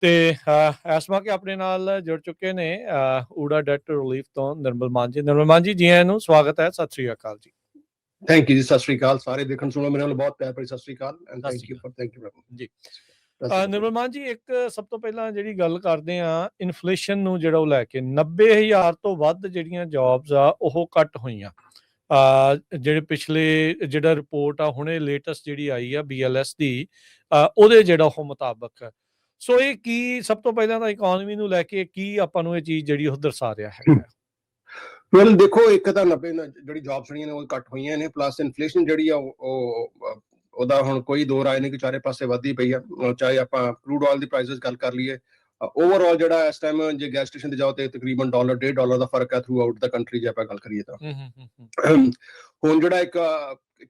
ਤੇ ਇਸ ਮੌਕੇ ਆਪਣੇ ਨਾਲ ਜੁੜ ਚੁੱਕੇ ਨੇ ਊੜਾ ਡੈਟ ਰਿਲੀਫ ਤੋਂ ਨਿਰਮਲ ਮਾਨ ਜੀ। ਨਿਰਮਲ ਮਾਨ ਜੀ, ਜੀ ਆਇਆਂ ਨੂੰ, ਸਵਾਗਤ ਹੈ। ਸਤਿ ਸ੍ਰੀ ਅਕਾਲ ਜੀ। ਥੈਂਕ ਯੂ ਜੀ, ਸਤਿ ਸ੍ਰੀ ਅਕਾਲ। ਸਾਰੇ ਦੇਖਣ ਸੁਣੋ ਮੇਰੇ ਨਾਲ ਬਹੁਤ ਪਿਆਰ ਭਰੀ ਸਤਿ ਸ੍ਰੀ ਅਕਾਲ ਐਂਡ ਸਤਿ ਥੈਂਕ ਸ੍ਰੀ ਯੂ ਅਕਾਲ ਥੈਂਕ ਯੂ ਜੀ। ਨਿਰਮਲ ਮਾਨ ਜੀ, ਇੱਕ ਸਭ ਤੋਂ ਪਹਿਲਾਂ ਜਿਹੜੀ ਗੱਲ ਕਰਦੇ ਆ ਇਨਫਲੇਸ਼ਨ ਨੂੰ, ਜਿਹੜਾ ਉਹ ਲੈ ਕੇ 90,000 ਤੋਂ ਵੱਧ ਜਿਹੜੀਆਂ ਜੌਬਸ ਆ ਉਹ ਘੱਟ ਹੋਈਆਂ। ਜਿਹੜੇ ਪਿਛਲੇ ਜਿਹੜਾ ਰਿਪੋਰਟ ਆ ਹੁਣੇ ਲੇਟੈਸਟ ਜਿਹੜੀ ਆਈ ਆ BLS ਦੀ, ਉਹਦੇ ਜਿਹੜਾ ਉਹ ਮੁਤਾਬਕ। ਸੋ ਇਹ ਕੀ ਸਭ ਤੋਂ ਪਹਿਲਾਂ ਤਾਂ ਇਕੋਨਮੀ ਨੂੰ ਲੈ ਕੇ ਕੀ ਆਪਾਂ ਨੂੰ ਇਹ ਚੀਜ਼ ਜਿਹੜੀ ਉਹ ਦਰਸਾ ਰਿਹਾ ਹੈਗਾ? ਵੈਲ ਦੇਖੋ, ਇੱਕ ਤਾਂ 90 ਜਿਹੜੀ ਜੌਬਸ ਜਿਹੜੀਆਂ ਨੇ ਉਹ ਘੱਟ ਹੋਈਆਂ ਨੇ, ਪਲੱਸ ਇਨਫਲੇਸ਼ਨ ਜਿਹੜੀ ਆ ਉਹਦਾ ਹੁਣ ਕੋਈ ਦੋ ਰਾਏ ਨਹੀਂ ਕਿ ਚਾਰੇ ਪਾਸੇ ਵੱਧਦੀ ਪਈ ਆ। ਚਾਹੇ ਆਪਾਂ ਕਰੂਡ ਆਇਲ ਦੀ ਪ੍ਰਾਈਸਿਸ ਗੱਲ ਕਰ ਲਈਏ, ਓਵਰਆਲ ਜਿਹੜਾ ਇਸ ਟਾਈਮ ਜੇ ਗੈਸ ਸਟੇਸ਼ਨ ਤੇ ਜਾਓ ਤੇ ਤਕਰੀਬਨ $1.5 ਦਾ ਫਰਕ ਹੈ ਥਰੂ ਆਊਟ ਦਾ ਕੰਟਰੀ ਜੇ ਆਪਾਂ ਗੱਲ ਕਰੀਏ ਤਾਂ। ਹੁਣ ਜਿਹੜਾ ਇੱਕ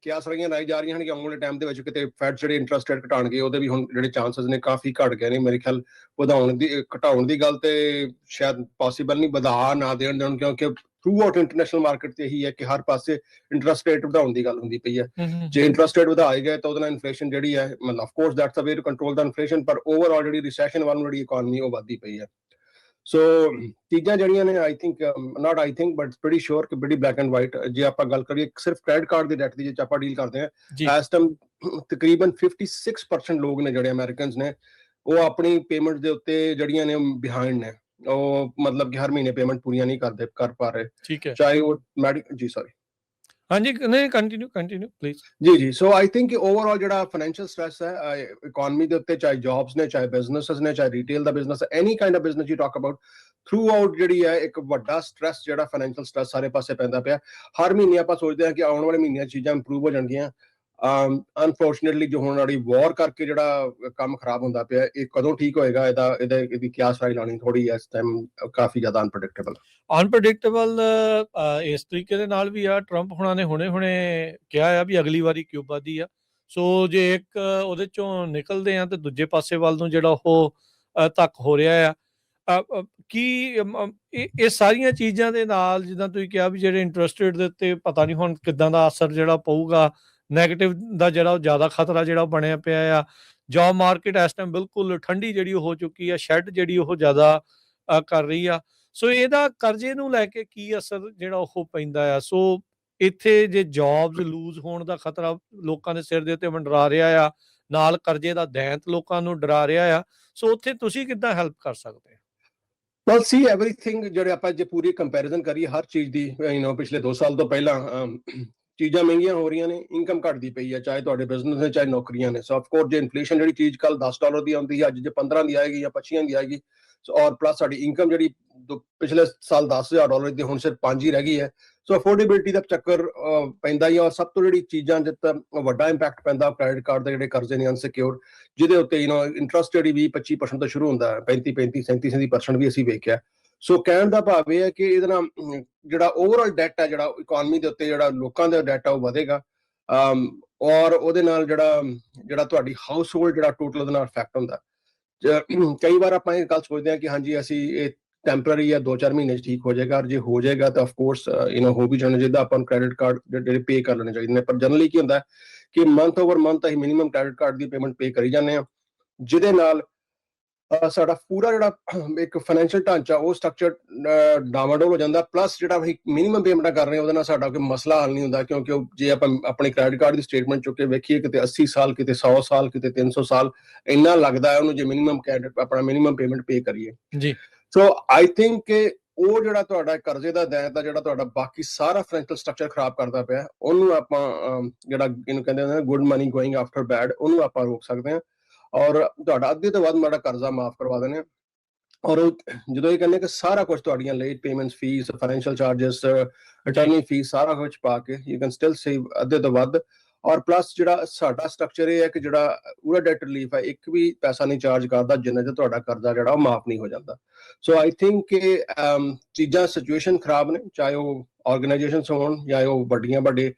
ਕਿਆਸ ਰਹੀਆਂ ਲਾਈ ਜਾ ਰਹੀਆਂ ਹਨ ਕਿ ਆਉਣ ਵਾਲੇ ਟਾਈਮ ਦੇ ਵਿੱਚ ਕਿਤੇ ਫੈਡ ਜਿਹੜੇ ਇੰਟਰਸਟ ਰੇਟ ਘਟਾਉਣਗੇ, ਉਹਦੇ ਵੀ ਹੁਣ ਜਿਹੜੇ ਚਾਂਸਸ ਨੇ ਕਾਫੀ ਘਟ ਗਏ ਨੇ। ਮੇਰੇ ਖਿਆਲ ਘਟਾਉਣ ਦੀ ਗੱਲ ਤੇ ਸ਼ਾਇਦ ਪੋਸੀਬਲ ਨਹੀਂ, ਵਧਾ ਨਾ ਦੇਣ, ਕਿਉਂਕਿ ਥਰੂ ਆਊਟ ਇੰਟਰਨੈਸ਼ਨਲ ਮਾਰਕੀਟ ਤੇ ਇਹੀ ਹੈ ਕਿ ਹਰ ਪਾਸੇ ਇੰਟਰਸਟ ਰੇਟ ਵਧਾਉਣ ਦੀ ਗੱਲ ਹੁੰਦੀ ਪਈ ਹੈ। ਜੇ ਇੰਟਰਸਟ ਰੇਟ ਵਧਾਏ ਗਏ ਤਾਂ ਉਹਦੇ ਨਾਲ ਇਨਫਲੇਸ਼ਨ ਜਿਹੜੀ ਹੈ, ਮਤਲਬ of course that's a way to control ਦਾ ਇਨਫਲੇਸ਼ਨ, ਪਰ ਓਵਰਆਲ ਜਿਹੜੀ ਰਿਸੈਸ਼ਨ ਵੱਲ ਜਿਹੜੀ ਇਕੋਨਮੀ ਉਹ ਵੱਧਦੀ ਪਈ ਹੈ। ਸੋ ਚੀਜ਼ਾਂ ਜਿਹੜੀਆਂ ਨੇ ਨਾਟ ਆਈ ਥਿੰਕ ਬਟ ਪ੍ਰੀਟੀ ਸ਼ੋਰ ਕਿ ਬੜੀ ਬਲੈਕ ਐਂਡ ਵਾਈਟ। ਜੇ ਆਪਾਂ ਗੱਲ ਕਰੀਏ ਸਿਰਫ ਕ੍ਰੈਡਿਟ ਕਾਰਡ ਦੀ ਡੈਟ ਦੀ, ਜੇ ਆਪਾਂ ਡੀਲ ਕਰਦੇ ਹਾਂ ਇਸ ਟਾਈਮ ਤਕਰੀਬਨ 56% ਲੋਕ ਨੇ ਜਿਹੜੇ ਅਮਰੀਕਨਸ ਨੇ ਉਹ ਆਪਣੀ ਪੇਮੈਂਟ ਦੇ ਉੱਤੇ ਜਿਹੜੀਆਂ ਨੇ ਬਿਹਾਈਂਡ ਨੇ। ਉਹ ਮਤਲਬ ਕਿ ਹਰ ਮਹੀਨੇ ਪੇਮੈਂਟ ਪੂਰੀਆਂ ਨਹੀਂ ਕਰ ਪਾ ਰਹੇ। ਠੀਕ ਹੈ, ਚਾਹੇ ਉਹ ਜੀ ਸੌਰੀ ਹਾਂਜੀ, ਨਹੀਂ ਕੰਟੀਨਿਊ ਪਲੀਜ਼। ਜੀ ਸੋ ਆਈ ਥਿੰਕ ਓਵਰਆਲ ਜਿਹੜਾ ਫਾਈਨੈਂਸ਼ੀਅਲ ਸਟ੍ਰੈਸ ਹੈ ਇਕੋਨਮੀ ਦੇ ਉੱਤੇ, ਚਾਹੇ ਜੌਬਸ ਨੇ, ਚਾਹੇ ਬਿਜ਼ਨੈਸਸ ਨੇ, ਚਾਹੇ retail the business, any kind of business you talk about, through out ਜਿਹੜੀ ਹੈ ਇੱਕ ਵੱਡਾ ਸਟ੍ਰੈਸ ਜਿਹੜਾ ਫਾਈਨੈਂਸ਼ੀਅਲ ਸਟ੍ਰੈਸ ਸਾਰੇ ਪਾਸੇ ਪੈਂਦਾ ਪਿਆ। ਹਰ ਮਹੀਨੇ ਆਪਾਂ ਸੋਚਦੇ ਹਾਂ ਕਿ ਆਉਣ ਵਾਲੇ ਮਹੀਨਿਆਂ ਚੀਜ਼ਾਂ ਇੰਪਰੂਵ ਹੋ ਜਾਣਗੀਆਂ। ਅਨਫੋਰਚੂਨੇਟਲੀ ਜੋ ਹੁਣ ਵਾਲੀ ਵਾਰ ਕਰਕੇ ਜਿਹੜਾ ਕੰਮ ਖਰਾਬ ਹੁੰਦਾ ਪਿਆ, ਇਹ ਕਦੋਂ ਠੀਕ ਹੋਏਗਾ, ਇਹਦੀ ਕਿਆਸ ਰਾਈ ਲਾਉਣੀ ਥੋੜੀ ਇਸ ਟਾਈਮ ਕਾਫੀ ਜ਼ਿਆਦਾ ਅਨਪ੍ਰੈਡਿਕਟੇਬਲ ਇਸ ਤਰੀਕੇ ਦੇ ਨਾਲ ਵੀ ਆ। ਟਰੰਪ ਹੁਣਾਂ ਨੇ ਹੁਣੇ ਕਿਹਾ ਆ ਵੀ ਅਗਲੀ ਵਾਰੀ ਕਿਊਬਾ ਦੀ ਆ। ਸੋ ਜੇ ਇੱਕ ਉਹਦੇ ਚੋਂ ਨਿਕਲਦੇ ਆ ਤੇ ਦੂਜੇ ਪਾਸੇ ਵੱਲ ਨੂੰ ਜਿਹੜਾ ਉਹ ਧੱਕ ਹੋ ਰਿਹਾ ਆ। ਕੀ ਇਹ ਸਾਰੀਆਂ ਚੀਜ਼ਾਂ ਦੇ ਨਾਲ, ਜਿੱਦਾਂ ਤੁਸੀਂ ਕਿਹਾ ਵੀ ਜਿਹੜੇ ਇੰਟਰਸਟ ਰੇਟ ਦੇ ਉੱਤੇ ਪਤਾ ਨਹੀਂ ਹੁਣ ਕਿੱਦਾਂ ਦਾ ਅਸਰ ਜਿਹੜਾ ਪਊਗਾ, ਨੈਗੇਟਿਵ ਦਾ ਜਿਹੜਾ ਉਹ ਜ਼ਿਆਦਾ ਖਤਰਾ ਜਿਹੜਾ ਬਣਿਆ ਪਿਆ ਆ। ਜੌਬ ਮਾਰਕੀਟ ਇਸ ਟਾਈਮ ਬਿਲਕੁਲ ਠੰਡੀ ਜਿਹੜੀ ਹੋ ਚੁੱਕੀ ਆ, ਸ਼ੈਡ ਜਿਹੜੀ ਉਹ ਜ਼ਿਆਦਾ ਕਰ ਰਹੀ ਆ। ਸੋ ਇਹਦਾ ਕਰਜ਼ੇ ਨੂੰ ਲੈ ਕੇ ਕੀ ਅਸਰ ਜਿਹੜਾ ਉਹ ਪੈਂਦਾ ਆ? ਸੋ ਇੱਥੇ ਜੇ ਜੌਬਸ ਲੂਜ਼ ਹੋਣ ਦਾ ਖਤਰਾ ਲੋਕਾਂ ਦੇ ਸਿਰ ਦੇ ਉੱਤੇ ਮੰਡਰਾ ਰਿਹਾ ਆ, ਨਾਲ ਕਰਜ਼ੇ ਦਾ ਦੈਂਤ ਲੋਕਾਂ ਨੂੰ ਡਰਾ ਰਿਹਾ ਆ। ਸੋ ਉੱਥੇ ਤੁਸੀਂ ਕਿੱਦਾਂ ਹੈਲਪ ਕਰ ਸਕਦੇ? ਵੈਲ ਸੀ ਐਵਰੀਥਿੰਗ, ਜਿਹੜੇ ਆਪਾਂ ਜੇ ਪੂਰੀ ਕੰਪੈਰੀਜ਼ਨ ਕਰੀਏ ਹਰ ਚੀਜ਼ ਦੀ, ਪਿਛਲੇ 2 ਸਾਲ ਤੋਂ ਪਹਿਲਾਂ ਚੀਜ਼ਾਂ ਮਹਿੰਗੀਆਂ ਹੋ ਰਹੀਆਂ ਨੇ, ਇਨਕਮ ਘਟਦੀ ਪਈ ਹੈ, ਚਾਹੇ ਤੁਹਾਡੇ ਬਿਜ਼ਨਸ ਨੇ ਚਾਹੇ ਨੌਕਰੀਆਂ ਨੇ। ਸੋ ਆਫ ਕੋਰਸ ਜੇ ਇਨਫਲੇਸ਼ਨ ਜਿਹੜੀ ਚੀਜ਼ ਕੱਲ $10 ਦੀ ਆਉਂਦੀ ਹੈ, ਅੱਜ ਜੇ 15 ਦੀ ਆਏਗੀ ਜਾਂ 25 ਦੀ ਆਏਗੀ, ਔਰ ਪਲੱਸ ਸਾਡੀ ਇਨਕਮ ਜਿਹੜੀ ਪਿਛਲੇ ਸਾਲ $10,000 ਦੀ ਹੁਣ ਸਿਰਫ 5 ਹੀ ਰਹਿ ਗਈ ਹੈ। ਸੋ ਅਫੋਰਡੇਬਿਲਿਟੀ ਦਾ ਚੱਕਰ ਪੈਂਦਾ ਹੀ ਆ। ਔਰ ਸਭ ਤੋਂ ਜਿਹੜੀ ਚੀਜ਼ਾਂ ਜਿੱਦਾਂ ਵੱਡਾ ਇੰਪੈਕਟ ਪੈਂਦਾ ਕ੍ਰੈਡਿਟ ਕਾਰਡ ਦੇ ਜਿਹੜੇ ਕਰਜ਼ੇ ਨੇ ਅਨਸਿਕਿਉਰ, ਜਿਹਦੇ ਉੱਤੇ ਇੰਟਰਸਟ ਜਿਹੜੀ 20-25% ਤੋਂ ਸ਼ੁਰੂ ਹੁੰਦਾ ਹੈ, 35-37% ਵੀ ਅਸੀਂ ਵੇਖਿਆ। ਸੋ ਕਹਿਣ ਦਾ ਭਾਵ ਇਹ ਹੈ ਕਿ ਇਹਦੇ ਨਾਲ ਜਿਹੜਾ ਓਵਰਆਲ ਡੈਟ ਹੈ, ਜਿਹੜਾ ਇਕੋਨਮੀ ਦੇ ਉੱਤੇ ਜਿਹੜਾ ਲੋਕਾਂ ਦਾ ਡੈਟ ਹੈ ਉਹ ਵਧੇਗਾ। ਔਰ ਉਹਦੇ ਨਾਲ ਜਿਹੜਾ ਤੁਹਾਡੀ ਹਾਊਸ ਹੋਲਡ ਜਿਹੜਾ ਟੋਟਲ ਉਹਦੇ ਨਾਲ ਇਫੈਕਟ ਹੁੰਦਾ। ਕਈ ਵਾਰ ਆਪਾਂ ਇਹ ਗੱਲ ਸੋਚਦੇ ਹਾਂ ਕਿ ਹਾਂਜੀ ਅਸੀਂ ਇਹ ਟੈਂਪਰਰੀ ਜਾਂ 2-4 ਮਹੀਨੇ 'ਚ ਠੀਕ ਹੋ ਜਾਏਗਾ। ਜੇ ਹੋ ਜਾਏਗਾ ਤਾਂ ਆਫਕੋਰਸ ਹੋ ਵੀ ਜਾਣਾ ਚਾਹੀਦਾ, ਆਪਾਂ ਨੂੰ ਕ੍ਰੈਡਿਟ ਕਾਰਡ ਜਿਹੜੇ ਪੇ ਕਰ ਲੈਣੇ ਚਾਹੀਦੇ ਨੇ। ਪਰ ਜਨਰਲੀ ਕੀ ਹੁੰਦਾ ਕਿ ਮੰਥ ਓਵਰ ਮੰਥ ਅਸੀਂ ਮਿਨੀਮਮ ਕ੍ਰੈਡਿਟ ਕਾਰਡ ਦੀ ਪੇਮੈਂਟ ਪੇ ਕਰੀ ਜਾਂਦੇ ਹਾਂ, ਜਿਹਦੇ ਨਾਲ ਸਾਡਾ ਪੂਰਾ ਜਿਹੜਾ ਇੱਕ ਫਾਈਨੈਂਸ਼ੀਅਲ ਢਾਂਚਾ ਉਹ ਸਟਰਕਚਰ ਡਾਵਾਡੋਲ ਹੋ ਜਾਂਦਾ। ਪਲੱਸ ਜਿਹੜਾ ਅਸੀਂ ਮਿਨੀਮਮ ਪੇਮੈਂਟਾਂ ਕਰ ਰਹੇ ਹਾਂ ਉਹਦੇ ਨਾਲ ਸਾਡਾ ਕੋਈ ਮਸਲਾ ਹੱਲ ਨਹੀਂ ਹੁੰਦਾ, ਕਿਉਂਕਿ ਜੇ ਆਪਾਂ ਆਪਣੇ ਕ੍ਰੈਡਿਟ ਕਾਰਡ ਦੀ ਸਟੇਟਮੈਂਟ ਚੁੱਕ ਕੇ ਵੇਖੀਏ, ਕਿਤੇ 80 ਸਾਲ, ਕਿਤੇ 100 ਸਾਲ, ਕਿਤੇ 300 ਸਾਲ ਇੰਨਾ ਲੱਗਦਾ ਹੈ ਉਹਨੂੰ ਜੇ ਆਪਣਾ ਮਿਨੀਮਮ ਪੇਮੈਂਟ ਪੇ ਕਰੀਏ ਜੀ। ਸੋ ਆਈ ਥਿੰਕ ਕਿ ਉਹ ਜਿਹੜਾ ਤੁਹਾਡਾ ਕਰਜ਼ੇ ਦਾ ਦੈਂਤ ਦਾ ਜਿਹੜਾ ਤੁਹਾਡਾ ਬਾਕੀ ਸਾਰਾ ਫਾਈਨੈਂਸ਼ੀਅਲ ਸਟਰਕਚਰ ਖਰਾਬ ਕਰਦਾ ਪਿਆ, ਉਹਨੂੰ ਆਪਾਂ ਜਿਹੜਾ ਇਹਨੂੰ ਕਹਿੰਦੇ ਨੇ good money going after bad, ਉਹਨੂੰ ਆਪਾਂ ਰੋਕ ਸਕਦੇ ਹਾਂ। ਔਰ ਤੁਹਾਡਾ ਅੱਧੇ ਤੋਂ ਵੱਧ ਮਾੜਾ ਕਰਜ਼ਾ ਮਾਫ ਕਰਵਾ ਦੇਣੇ। ਔਰ ਜਦੋਂ ਇਹ ਕਹਿੰਦੇ ਕਿ ਸਾਰਾ ਕੁਝ ਤੁਹਾਡੀਆਂ late payments, fees, financial charges, attorney fees ਸਾਰਾ ਕੁਝ ਪਾ ਕੇ ਯੂ ਕੈਨ ਸਟਿਲ ਸੇਵ ਅੱਧੇ ਤੋਂ ਵੱਧ। ਔਰ ਪਲੱਸ ਜਿਹੜਾ ਸਾਡਾ ਸਟਰਕਚਰ ਇਹ ਹੈ ਕਿ ਜਿਹੜਾ ਪੂਰਾ ਡੈਟ ਰਿਲੀਫ ਹੈ, ਇੱਕ ਵੀ ਪੈਸਾ ਨਹੀਂ ਚਾਰਜ ਕਰਦਾ ਜਿੰਨਾ ਚਿਰ ਤੁਹਾਡਾ ਕਰਜ਼ਾ ਜਿਹੜਾ ਉਹ ਮਾਫ ਨਹੀਂ ਹੋ ਜਾਂਦਾ। ਸੋ ਆਈ ਥਿੰਕ ਕਿ ਚੀਜ਼ਾਂ ਸਿਚੁਏਸ਼ਨ ਖਰਾਬ ਨੇ, ਚਾਹੇ ਉਹ ਆਰਗੇਨਾਈਜੇਸ਼ਨਸ ਹੋਣ ਜਾਂ ਉਹ ਵੱਡੇ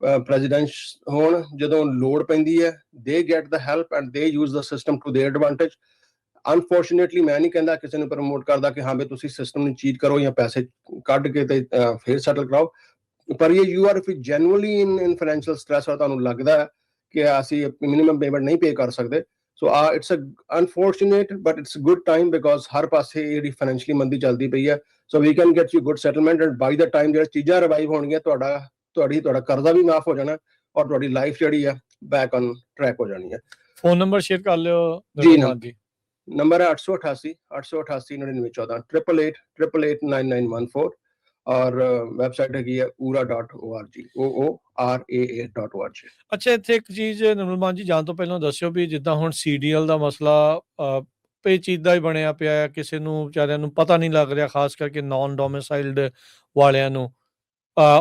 ਪ੍ਰੈਜ਼ੀਡੈਂਟਸ ਹੋਣ। ਜਦੋਂ ਲੋੜ ਪੈਂਦੀ ਹੈ they get the help and they use the system to their advantage. Unfortunately ਮੈਂ ਨਹੀਂ ਕਹਿੰਦਾ, ਕਿਸੇ ਨੂੰ ਪ੍ਰਮੋਟ ਕਰਦਾ ਕਿ ਹਾਂ ਵੀ ਤੁਸੀਂ ਸਿਸਟਮ ਨੂੰ ਚੀਟ ਕਰੋ ਜਾਂ ਪੈਸੇ ਕੱਢ ਕੇ ਤੇ ਫਿਰ ਸੈਟਲ ਕਰਾਓ। ਪਰ ਇਹ you are if genuinely in financial stress ਔਰ ਤੁਹਾਨੂੰ ਲੱਗਦਾ ਹੈ ਕਿ ਅਸੀਂ ਮਿਨੀਮਮ ਪੇਮੈਂਟ ਨਹੀਂ ਪੇ ਕਰ ਸਕਦੇ, so it's uh unfortunate but it's good time because ਹਰ ਪਾਸੇ ਜਿਹੜੀ ਫਾਈਨੈਂਸ਼ੀਅਲੀ ਮੰਦੀ ਚੱਲਦੀ ਪਈ ਹੈ। So we can get you good settlement and by the time ਜਿਹੜਾ ਚੀਜ਼ਾਂ ਰਿਵਾਈਵ ਹੋਣਗੀਆਂ ਤੁਹਾਡਾ ਕਰਜ਼ਾ ਵੀ ਮਾਫ ਹੋ ਜਾਣਾ ਔਰ ਤੁਹਾਡੀ ਲਾਈਫ ਜਿਹੜੀ ਆ ਬੈਕ ਔਨ ਟਰੈਕ ਹੋ ਜਾਣੀ ਹੈ। ਫੋਨ ਨੰਬਰ ਸ਼ੇਅਰ ਕਰ ਲਿਓ ਜੀ ਨਿਰਮਲਮਾਨ ਜੀ। ਨੰਬਰ ਹੈ 888 9914 8888999914 ਔਰ ਵੈਬਸਾਈਟ ਹੈਗੀ ਹੈ oora.org OORAA.org। ਅੱਛਾ, ਇੱਥੇ ਇੱਕ ਚੀਜ਼ ਨਿਰਮਲਮਾਨ ਜੀ ਜਾਣ ਤੋਂ ਪਹਿਲਾਂ ਦੱਸਿਓ ਵੀ ਜਿੱਦਾਂ ਹੁਣ CDL ਦਾ ਮਸਲਾ ਪੇਚੀਦਾ ਹੀ ਬਣਿਆ ਪਿਆ ਹੈ, ਕਿਸੇ ਨੂੰ ਵਿਚਾਰਿਆਂ ਨੂੰ ਪਤਾ ਨਹੀਂ ਲੱਗ ਰਿਹਾ, ਖਾਸ ਕਰਕੇ ਨਾਨ ਡੋਮਿਸਾਈਲਡ ਵਾਲਿਆਂ ਨੂੰ।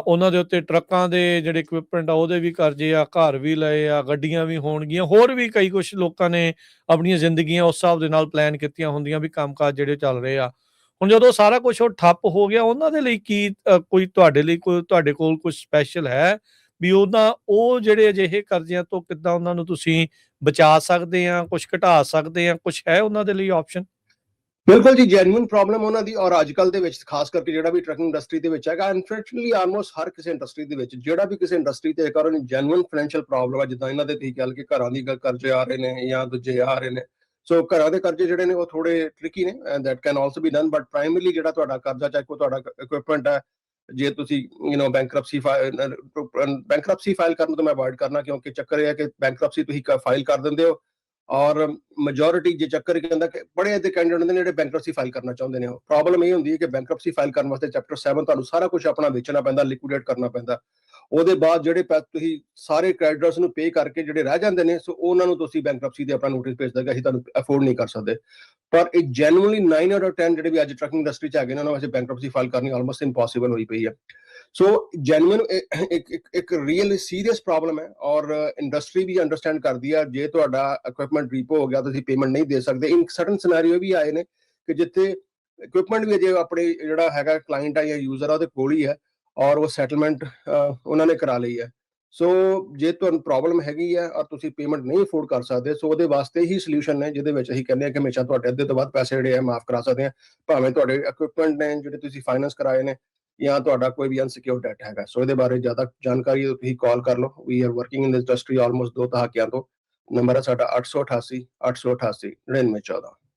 ਉਹਨਾਂ ਦੇ ਉੱਤੇ ਟਰੱਕਾਂ ਦੇ ਜਿਹੜੇ ਇਕਵਿਪਮੈਂਟ ਆ ਉਹਦੇ ਵੀ ਕਰਜ਼ੇ ਆ, ਘਰ ਵੀ ਲਏ ਆ, ਗੱਡੀਆਂ ਵੀ ਹੋਣਗੀਆਂ, ਹੋਰ ਵੀ ਕਈ ਕੁਛ ਲੋਕਾਂ ਨੇ ਆਪਣੀਆਂ ਜ਼ਿੰਦਗੀਆਂ ਉਸ ਹਿਸਾਬ ਦੇ ਨਾਲ ਪਲਾਨ ਕੀਤੀਆਂ ਹੁੰਦੀਆਂ ਵੀ ਕੰਮਕਾਜ ਜਿਹੜੇ ਚੱਲ ਰਹੇ ਆ। ਹੁਣ ਜਦੋਂ ਸਾਰਾ ਕੁਛ ਉਹ ਠੱਪ ਹੋ ਗਿਆ, ਉਹਨਾਂ ਦੇ ਲਈ ਕੀ ਕੋਈ ਤੁਹਾਡੇ ਕੋਲ ਕੁਛ ਸਪੈਸ਼ਲ ਹੈ ਵੀ ਉਹ ਜਿਹੜੇ ਅਜਿਹੇ ਕਰਜ਼ਿਆਂ ਤੋਂ ਕਿੱਦਾਂ ਉਹਨਾਂ ਨੂੰ ਤੁਸੀਂ ਬਚਾ ਸਕਦੇ ਆ, ਕੁਛ ਘਟਾ ਸਕਦੇ ਆ, ਕੁਛ ਹੈ ਉਹਨਾਂ ਦੇ ਲਈ ਆਪਸ਼ਨ? ਬਿਲਕੁਲ ਜੀ, ਜੈਨੂਇਨ ਪ੍ਰੋਬਲਮ ਉਹਨਾਂ ਦੀ ਔਰ ਅੱਜ ਕੱਲ ਦੇ ਵਿੱਚ ਖਾਸ ਕਰਕੇ ਜਿਹੜਾ ਵੀ ਟਰੱਕਿੰਗ ਇੰਡਸਟਰੀ ਦੇ ਵਿੱਚ ਹੈਗਾ, ਅਨਫੋਰਚੂਨਟਲੀ ਆਲਮੋਸਟ ਹਰ ਕਿਸੇ ਇੰਡਸਟਰੀ ਦੇ ਵਿੱਚ ਜਿਹੜਾ ਵੀ ਕਿਸੇ ਇੰਡਸਟਰੀ ਤੇ ਕਾਰਨ ਜੈਨੂਇਨ ਫਾਈਨੈਂਸ਼ੀਅਲ ਪ੍ਰੋਬਲਮ ਹੈ, ਜਿੱਦਾਂ ਇਹਨਾਂ ਦੇ ਤੁਸੀਂ ਕਹਿ ਲਓ ਕਿ ਘਰਾਂ ਦੀ ਕਰਜ਼ੇ ਆ ਰਹੇ ਨੇ ਜਾਂ ਦੂਜੇ ਆ ਰਹੇ ਨੇ। ਸੋ ਘਰਾਂ ਦੇ ਕਰਜ਼ੇ ਜਿਹੜੇ ਨੇ ਉਹ ਥੋੜੇ ਟ੍ਰਿਕੀ ਨੇ and that can also be done, but primarily ਜਿਹੜਾ ਤੁਹਾਡਾ ਕਰਜ਼ਾ ਚਾਹੇ ਕੋਈ ਤੁਹਾਡਾ ਇਕਵਿਪਮੈਂਟ ਹੈ, ਜੇ ਤੁਸੀਂ ਬੈਂਕਰਪਸੀ ਫਾਈਲ ਕਰਨ ਤੋਂ ਮੈਂ ਅਵੋਇਡ ਕਰਨਾ, ਕਿਉਂਕਿ ਚੱਕਰ ਇਹ ਹੈ ਕਿ ਬੈਂਕਰਪਸੀ ਤੁਸੀਂ ਫਾਈਲ ਕਰ ਦਿੰਦੇ ਹੋ ਔਰ ਮੈਜੋਰਿਟੀ ਜੇ ਚੱਕਰ ਕੀ ਹੁੰਦਾ ਕਿ ਬੜੇ ਇਹਦੇ ਕੈਂਡੀਡੇਟ ਹੁੰਦੇ ਨੇ ਜਿਹੜੇ ਬੈਂਕਰਪਸੀ ਫਾਈਲ ਕਰਨਾ ਚਾਹੁੰਦੇ ਨੇ। ਪ੍ਰੋਬਲਮ ਇਹ ਹੁੰਦੀ ਹੈ ਕਿ ਬੈਂਕਰਪਸੀ ਫਾਈਲ ਕਰਨ ਵਾਸਤੇ ਚੈਪਟਰ 7 ਤੁਹਾਨੂੰ ਸਾਰਾ ਕੁਝ ਆਪਣਾ ਵੇਚਣਾ ਪੈਂਦਾ, ਲਿਕੁਇਡੇਟ ਕਰਨਾ ਪੈਂਦਾ। ਉਹਦੇ ਬਾਅਦ ਜਿਹੜੇ ਤੁਸੀਂ ਸਾਰੇ ਕ੍ਰੈਡੀਟਰਸ ਨੂੰ ਪੇ ਕਰਕੇ ਜਿਹੜੇ ਰਹਿ ਜਾਂਦੇ ਨੇ, ਸੋ ਉਹਨਾਂ ਨੂੰ ਤੁਸੀਂ ਬੈਂਕਰਪਸੀ ਦੇ ਆਪਣਾ ਨੋਟਿਸ ਭੇਜ ਦੋਗੇ, ਅਸੀਂ ਤੁਹਾਨੂੰ ਅਫੋਰਡ ਨਹੀਂ ਕਰ ਸਕਦੇ। ਪਰ ਇਹ ਜੈਨੂਇਨਲੀ 9 ਆਊਟ ਆਫ 10 ਜਿਹੜੇ ਵੀ ਅੱਜ ਟਰੱਕਿੰਗ ਇੰਡਸਟਰੀ 'ਚ ਹੈਗੇ ਨੇ, ਉਹਨਾਂ ਵਾਸਤੇ ਬੈਂਕਰਪਸੀ ਫਾਈਲ ਕਰਨੀ ਆਲਮੋਸਟ ਇੰਪੋਸੀਬਲ ਹੋਈ ਪਈ ਹੈ। ਸੋ ਜੈਨੂਇਨ ਇੱਕ ਰੀਅਲ ਸੀਰੀਅਸ ਪ੍ਰੋਬਲਮ ਹੈ ਔਰ ਇੰਡਸਟਰੀ ਵੀ ਅੰਡਰਸਟੈਂਡ ਕਰਦੀ ਹੈ। ਜੇ ਤੁਹਾਡਾ ਇਕਵਿਪਮੈਂਟ ਰੀਪੋ ਹੋ ਗਿਆ, ਤੁਸੀਂ ਪੇਮੈਂਟ ਨਹੀਂ ਦੇ ਸਕਦੇ। ਇਨ ਸਰਟਨ ਸਿਨੈਰੀਓ ਵੀ ਆਏ ਨੇ ਕਿ ਜਿੱਥੇ ਇਕਵਿਪਮੈਂਟ ਵੀ ਅਜੇ ਆਪਣੇ ਜਿਹੜਾ ਹੈਗਾ ਕਲਾਇੰਟ ਹੈ ਜਾਂ ਯੂਜ਼ਰ ਆ ਉਹਦੇ ਕੋਲ ਹੀ ਹੈ ਔਰ ਉਹ ਸੈਟਲਮੈਂਟ ਉਹਨਾਂ ਨੇ ਕਰਾ ਲਈ ਹੈ। ਸੋ ਜੇ ਤੁਹਾਨੂੰ ਪ੍ਰੋਬਲਮ ਹੈਗੀ ਹੈ ਔਰ ਤੁਸੀਂ ਪੇਮੈਂਟ ਨਹੀਂ ਅਫੋਰਡ ਕਰ ਸਕਦੇ, ਸੋ ਉਹਦੇ ਵਾਸਤੇ ਹੀ ਸੋਲੂਸ਼ਨ ਨੇ ਜਿਹਦੇ ਵਿੱਚ ਅਸੀਂ ਕਹਿੰਦੇ ਹਾਂ ਕਿ ਹਮੇਸ਼ਾ ਤੁਹਾਡੇ ਅੱਧੇ ਤੋਂ ਵੱਧ ਪੈਸੇ ਜਿਹੜੇ ਆ ਮਾਫ ਕਰਾ ਸਕਦੇ ਹਾਂ, ਭਾਵੇਂ ਤੁਹਾਡੇ ਇਕਵਿਪਮੈਂਟ ਨੇ ਜਿਹੜੇ ਤੁਸੀਂ ਫਾਈਨੈਂਸ ਕਰਾਏ ਨੇ ਜਾਂ ਤੁਹਾਡਾ ਕੋਈ ਵੀ ਅਨਸਿਕਿਉਰਡ ਡੈਟ ਹੈਗਾ। ਸੋ ਇਹਦੇ ਬਾਰੇ ਜ਼ਿਆਦਾ ਜਾਣਕਾਰੀ ਤੁਸੀਂ ਕਾਲ ਕਰ ਲਓ। We are working in this industry almost 2 ਦਹਾਕਿਆਂ ਤੋਂ। ਨੰਬਰ ਹੈ ਸਾਡਾ 888 888 9914।